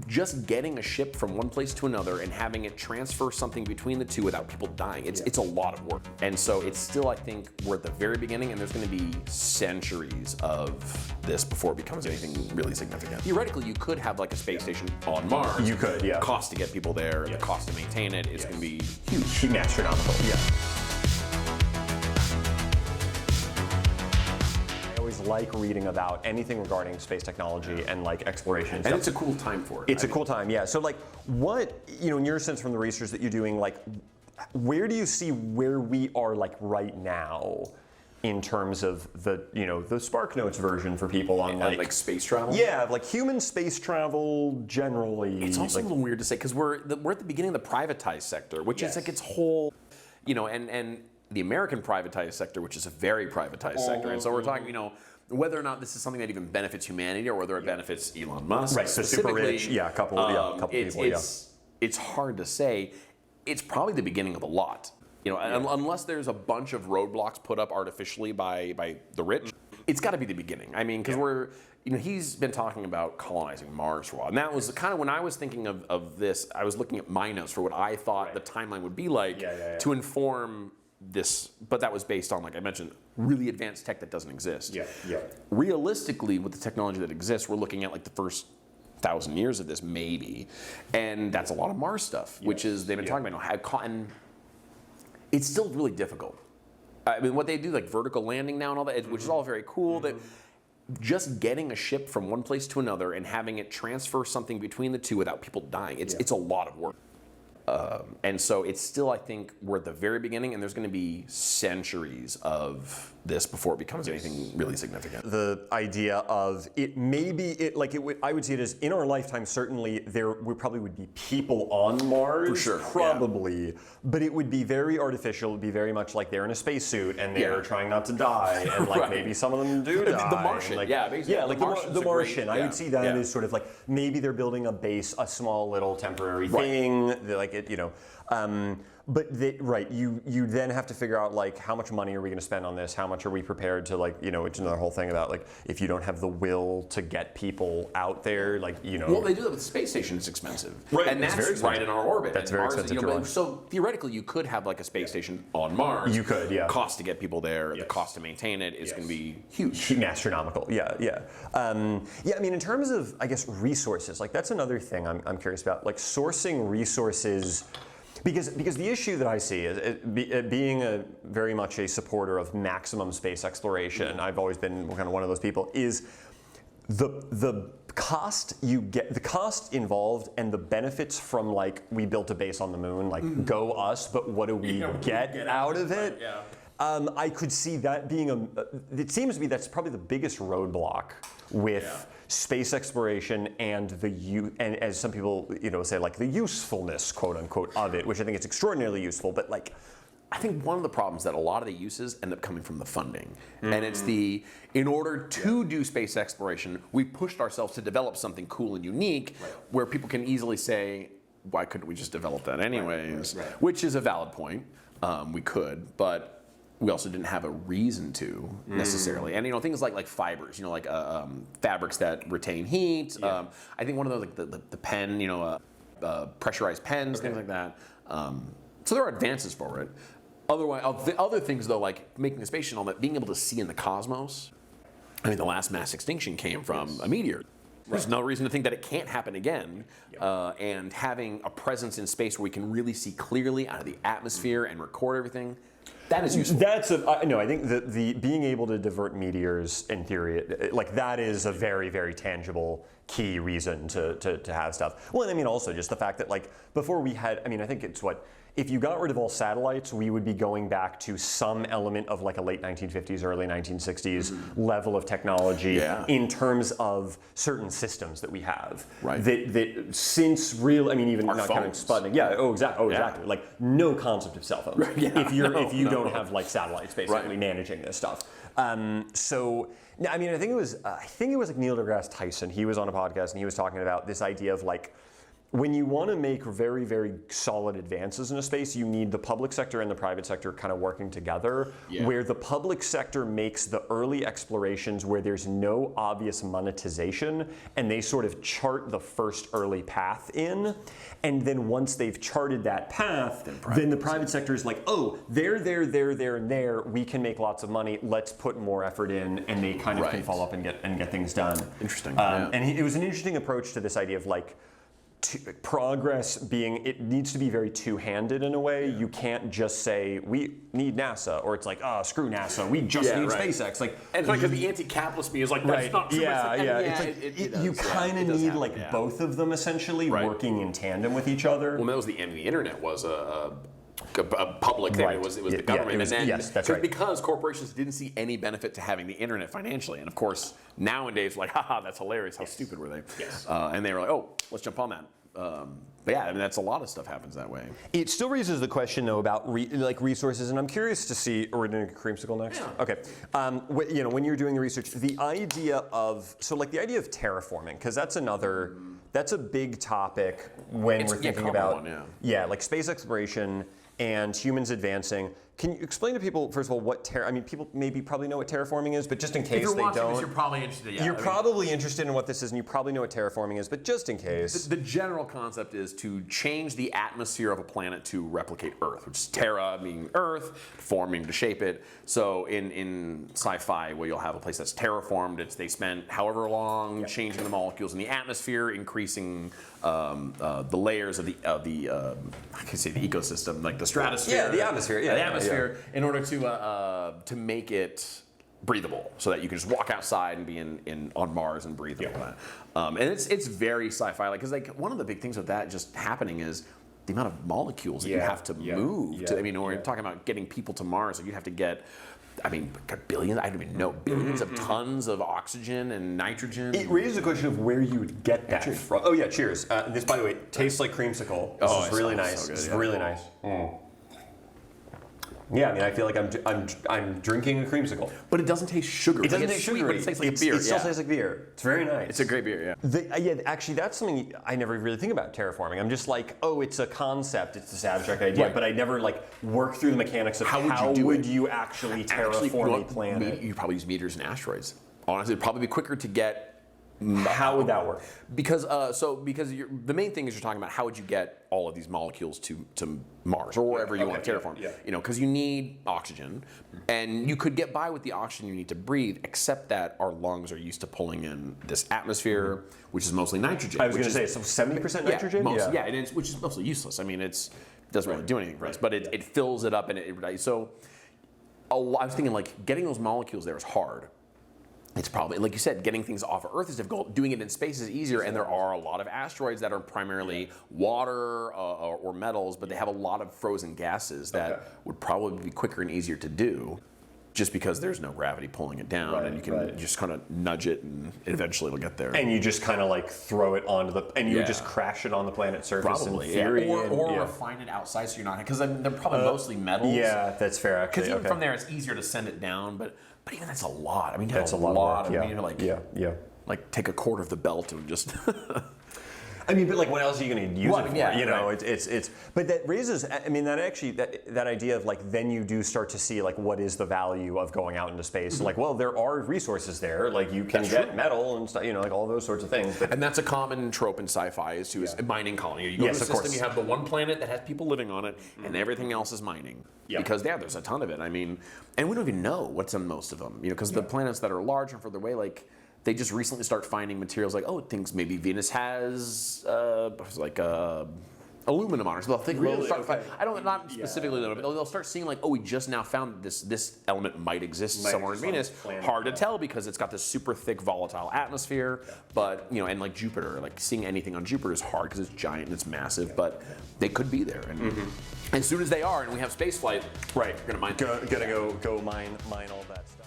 just getting a ship from one place to another and having it transfer something between the two without people dying, it's a lot of work. And so it's still, I think, we're at the very beginning, and there's going to be centuries of this before it becomes anything really significant. Theoretically, you could have like a space station on Mars. You could, yeah. The cost to get people there, the cost to maintain it is going to be huge. Astronomical, yeah. Like reading about anything regarding space technology and like exploration and it's a cool time for it. It's a cool time, yeah. So like what, in your sense from the research that you're doing, like where do you see where we are like right now in terms of the, the SparkNotes version for people on like space travel? Yeah, like human space travel generally. It's also like, a little weird to say because we're at the beginning of the privatized sector, which is like its whole, and the American privatized sector, which is a very privatized sector. And so we're talking, whether or not this is something that even benefits humanity or whether it benefits Elon Musk. Right, so super rich, a couple people, It's hard to say. It's probably the beginning of a lot. Unless there's a bunch of roadblocks put up artificially by the rich, it's got to be the beginning. I mean, because he's been talking about colonizing Mars for a while. And that was kind of when I was thinking of this, I was looking at my notes for what I thought the timeline would be like to inform this, but that was based on, like I mentioned, really advanced tech that doesn't exist. Realistically, with the technology that exists, we're looking at like the first 1,000 years of this, maybe, and that's a lot of Mars stuff, which is they've been talking about. And it's still really difficult. I mean, what they do, like vertical landing now and all that, which is all very cool. That just getting a ship from one place to another and having it transfer something between the two without people dying, it's a lot of work. And so it's still, I think, we're at the very beginning, and there's going to be centuries of this before it becomes anything really significant. The idea of it maybe I would see it as in our lifetime. Certainly, there probably would be people on Mars, for sure, probably, but it would be very artificial. It would be very much like they're in a spacesuit and they're trying not to die, and like maybe some of them do die. The Martian, basically, the Martian. I would see that as sort of like maybe they're building a base, a small little temporary thing, like it, But you then have to figure out like how much money are we going to spend on this? How much are we prepared to it's another whole thing about like if you don't have the will to get people out there, Well, they do that with the space station. It's expensive, right? And that's right in our orbit. That's very expensive to run. So theoretically, you could have like a space station on Mars. You could, Cost to get people there, the cost to maintain it is going to be huge, astronomical. I mean, in terms of resources, like that's another thing I'm curious about, like sourcing resources. Because the issue that I see is being very much a supporter of maximum space exploration. I've always been kind of one of those people. Is the cost you get, the cost involved, and the benefits from like we built a base on the moon, like go us, but what do we get out of it? I could see that being it seems to me that's probably the biggest roadblock with space exploration and and as some people say, like the usefulness, quote unquote, of it, which I think it's extraordinarily useful, but like I think one of the problems that a lot of the uses end up coming from the funding. And it's in order to do space exploration, we pushed ourselves to develop something cool and unique where people can easily say, why couldn't we just develop that anyways? Which is a valid point. We could, but we also didn't have a reason to necessarily. And things like fibers, fabrics that retain heat. I think one of those, like the pen, pressurized pens, things like that. So there are advances for it. Otherwise, the other things though, like making a space shuttle, being able to see in the cosmos. I mean, the last mass extinction came from a meteor. There's no reason to think that it can't happen again. And having a presence in space where we can really see clearly out of the atmosphere and record everything, that is useful. I think the being able to divert meteors, in theory, like that is a very, very tangible key reason to have stuff. Well, and I mean also just the fact that like before we had, I think it's if you got rid of all satellites, we would be going back to some element of like a late 1950s, early 1960s level of technology in terms of certain systems that we have. Right. That since real, even our not phones. Counting Sputnik. Exactly. Like no concept of cell phones. If you don't have like satellites basically managing this stuff. So I think it was like Neil deGrasse Tyson. He was on a podcast and he was talking about this idea of like when you want to make very, very solid advances in a space, you need the public sector and the private sector kind of working together, where the public sector makes the early explorations where there's no obvious monetization, and they sort of chart the first early path in. And then once they've charted that path, then the private sector is like, oh, there, and there, we can make lots of money, let's put more effort in, and they kind of can follow up and get things done. Interesting. And it was an interesting approach to this idea of like, progress being, it needs to be very two-handed in a way. You can't just say we need NASA, or it's like, oh, screw NASA, we just need SpaceX. Like, and it's like the anti-capitalist me is like, that's not true. It's like you kind of need like both of them essentially working in tandem with each other. Well, that was the internet was a public thing. It was the government. That's right. Because corporations didn't see any benefit to having the internet financially. And of course, nowadays, like, haha, that's hilarious. How stupid were they? And they were like, oh, let's jump on that. But yeah, I mean, that's a lot of stuff happens that way. It still raises the question, though, about resources, and I'm curious to see. Are we doing a creamsicle next? Yeah. Okay. When you're doing the research, the idea of terraforming, because that's a big topic when we're thinking about like space exploration and humans advancing. Can you explain to people, first of all, what people probably know what terraforming is, but just in case they don't. This, you're probably interested. You're probably interested in what this is, and you probably know what terraforming is, but just in case. The general concept is to change the atmosphere of a planet to replicate Earth, which is terra meaning Earth, forming to shape it. So in sci-fi, where you'll have a place that's terraformed, they spent however long changing the molecules in the atmosphere, increasing the layers of the I can say the ecosystem, like the stratosphere. Yeah, the atmosphere. Yeah, the atmosphere, in order to make it breathable, so that you can just walk outside and be on Mars and breathe. And it's very sci-fi, like, because like one of the big things with that just happening is the amount of molecules that you have to move. We're talking about getting people to Mars, so you have to get. I mean, billions, I don't even know, billions of tons of oxygen and nitrogen. It raises the question of where you would get that from. Oh yeah, cheers. This, by the way, tastes like creamsicle. This is really nice. So this is really nice. Yeah, I mean, I feel like I'm drinking a creamsicle. But it doesn't taste sugary. It doesn't taste sugary. But it tastes like beer. It still tastes like beer. It's very nice. It's a great beer, yeah. Actually, that's something I never really think about terraforming. I'm just like, oh, it's a concept. It's this abstract idea. But I never like work through the mechanics of how would you actually terraform a planet. You probably use meteors and asteroids. Honestly, it'd probably be quicker to get. How would that work? Because the main thing is you're talking about how would you get all of these molecules to Mars or wherever you want to terraform. Because you need oxygen, and you could get by with the oxygen you need to breathe, except that our lungs are used to pulling in this atmosphere, which is mostly nitrogen. I was going to say, so 70% nitrogen? It is, which is mostly useless. I mean, it doesn't really do anything for us, but it fills it up, and so I was thinking, like, getting those molecules there is hard. It's probably, like you said, getting things off of Earth is difficult. Doing it in space is easier, and there are a lot of asteroids that are primarily water or metals, but they have a lot of frozen gases that would probably be quicker and easier to do, just because there's no gravity pulling it down, and you can just kind of nudge it, and eventually it'll get there. And you just kind of like throw it onto and you just crash it on the planet's surface. Probably, in theory, or refine it outside, so you're not, because they're probably mostly metals. Yeah, that's fair. Actually, because even from there, it's easier to send it down, but even that's a lot. I mean, that's a lot. Like take a quarter of the belt and just. I mean, but like, what else are you going to use it for? It's. But that raises. I mean, that idea of like, then you do start to see like, what is the value of going out into space? Like, well, there are resources there. Like, you can get metal and stuff. Like all those sorts of things. But, and that's a common trope in sci-fi is a mining colony. You go to a system, you have the one planet that has people living on it, and everything else is mining. Because there's a ton of it. I mean, and we don't even know what's in most of them. Because the planets that are large and further away, like. They just recently start finding materials like, things maybe Venus has aluminum on it. So they'll think, not specifically, they'll start seeing like, we just now found this element might exist somewhere in Venus. Hard to tell because it's got this super thick volatile atmosphere. But and like Jupiter, like seeing anything on Jupiter is hard because it's giant and it's massive. But they could be there, and as soon as they are, and we have space flight, you're gonna mine. Gonna go mine all that stuff.